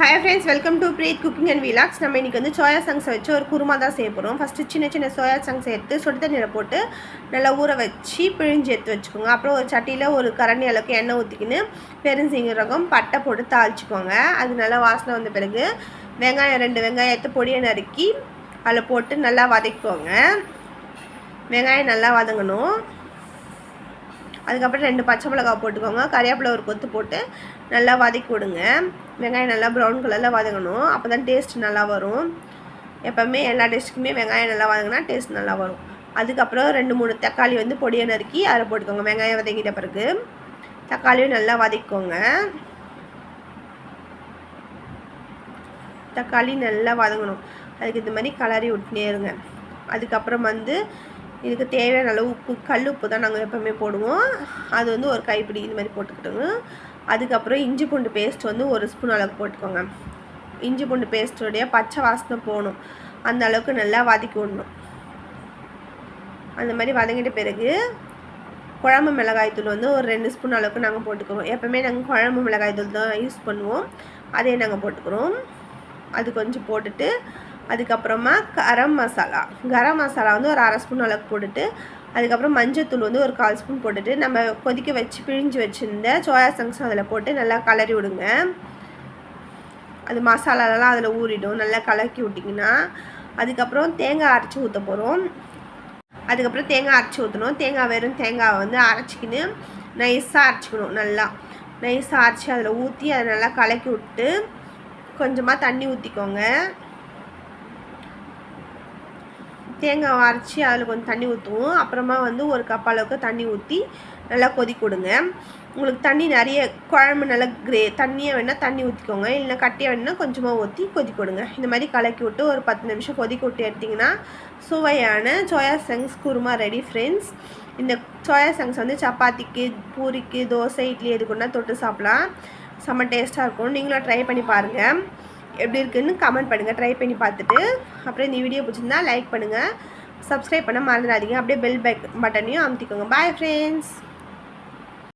Hi friends, welcome to Preet Cooking and Vlogs. நம்ம இன்னைக்கு வந்து சோயா சங்க்ஸ் வச்சு ஒரு குருமா தான் செய்ய போகிறோம். ஃபஸ்ட்டு சின்ன சின்ன சோயா சங்க்ஸ் எடுத்து சுடு தண்ணியில் போட்டு நல்லா ஊற வச்சு பிழிஞ்சு எடுத்து வச்சுக்கோங்க. அப்புறம் ஒரு சட்டியில் ஒரு கரண்டி அளவுக்கு எண்ணெய் ஊற்றிக்கின்னு பெருஞ்சீரகம் பட்டை போட்டு தாளிச்சிக்கோங்க. அது நல்லா வாசனை வந்த பிறகு வெங்காயம் 2 வெங்காயத்தை பொடியை நறுக்கி அதில் போட்டு நல்லா வதக்கிக்கோங்க. வெங்காயம் நல்லா வதங்கணும். அதுக்கப்புறம் 2 பச்சை மிளகாய் போட்டுக்கோங்க. கறிவேப்பிலை ஒரு கொத்து போட்டு நல்லா வதக்கி விடுங்க. வெங்காயம் நல்லா ப்ரௌன் கலரில் வதங்கணும். அப்போ தான் டேஸ்ட் நல்லா வரும். எப்போவுமே எல்லா டிஷ்ஷுக்குமே வெங்காயம் நல்லா வதங்கினா டேஸ்ட் நல்லா வரும். அதுக்கப்புறம் 2-3 தக்காளி வந்து பொடியை நறுக்கி அதில் போட்டுக்கோங்க. வெங்காயம் வதங்கிட்ட பிறகு தக்காளியும் நல்லா வதக்கிக்கோங்க. தக்காளி நல்லா வதங்கணும். அதுக்கு இந்த மாதிரி கலரி விட்டுனே இருங்க. அதுக்கப்புறம் வந்து இதுக்கு தேவையான அளவு உப்பு, கல் உப்பு தான் நாங்கள் எப்போவுமே போடுவோம். அது வந்து ஒரு கைப்பிடி இந்த மாதிரி போட்டுக்கிட்டோங்க. அதுக்கப்புறம் இஞ்சி பூண்டு பேஸ்ட் வந்து 1 ஸ்பூன் அளவுக்கு போட்டுக்கோங்க. இஞ்சி பூண்டு பேஸ்ட்டோடைய பச்சை வாசனை போகணும். அந்த அளவுக்கு நல்லா வதக்கி விடணும். அந்த மாதிரி வதங்கிட்ட பிறகு குழம்பு மிளகாய் தூள் வந்து ஒரு 2 ஸ்பூன் அளவுக்கு நாங்கள் போட்டுக்கிறோம். எப்போவுமே நாங்கள் குழம்பு மிளகாய் தூள் தான் யூஸ் பண்ணுவோம். அதே நாங்கள் போட்டுக்கிறோம். அது கொஞ்சம் போட்டுட்டு அதுக்கப்புறமா கரம் மசாலா வந்து ஒரு 1/2 ஸ்பூன் அளவுக்கு போட்டுட்டு அதுக்கப்புறம் மஞ்சள்தூள் வந்து ஒரு 1/4 ஸ்பூன் போட்டுட்டு நம்ம கொதிக்க வச்சு பிழிஞ்சு வச்சுருந்த சோயா சங்க்ஸ் அதில் போட்டு நல்லா கலரி விடுங்க. அது மசாலாலாம் அதில் ஊறிடும். நல்லா கலக்கி விட்டிங்கன்னா அதுக்கப்புறம் தேங்காய் அரைச்சி ஊற்ற போகிறோம். அதுக்கப்புறம் தேங்காய் அரைச்சி ஊற்றணும். வெறும் தேங்காவை வந்து அரைச்சிக்கின்னு நைஸாக அரைச்சிக்கணும். நல்லா நைஸாக அரைச்சி அதில் ஊற்றி அதை நல்லா கலக்கி விட்டு கொஞ்சமாக தண்ணி ஊற்றிக்கோங்க. தேங்காய் அரைச்சி அதில் கொஞ்சம் தண்ணி ஊற்றுவோம். அப்புறமா வந்து 1 கப் அளவுக்கு தண்ணி ஊற்றி நல்லா கொதிக்க விடுங்க. உங்களுக்கு தண்ணி நிறைய குழம்பு நல்லா தண்ணியாக வேணால் தண்ணி ஊற்றிக்கோங்க. இல்லை கட்டியாக வேணால் கொஞ்சமாக ஊற்றி கொதிக்க விடுங்க. இந்த மாதிரி கலக்கி விட்டு ஒரு 10 நிமிஷம் கொதிக்க விட்டு எடுத்திங்கன்னா சுவையான soya chunks kurma ready friends. இந்த சோயா சங்க்ஸ் வந்து சப்பாத்திக்கு, பூரிக்கு, தோசை, இட்லி எதுக்குன்னா தொட்டு சாப்பிட்லாம். செம்ம டேஸ்ட்டாக இருக்கும். நீங்களும் ட்ரை பண்ணி பாருங்கள். எப்படி இருக்குன்னு கமெண்ட் பண்ணுங்கள் ட்ரை பண்ணி பார்த்துட்டு. அப்புறம் இந்த வீடியோ பிடிச்சிருந்தா லைக் பண்ணுங்கள். சப்ஸ்கிரைப் பண்ண மறந்துடாதீங்க. அப்படியே பெல் பட்டனையும் அமுத்திக்கோங்க. Bye friends.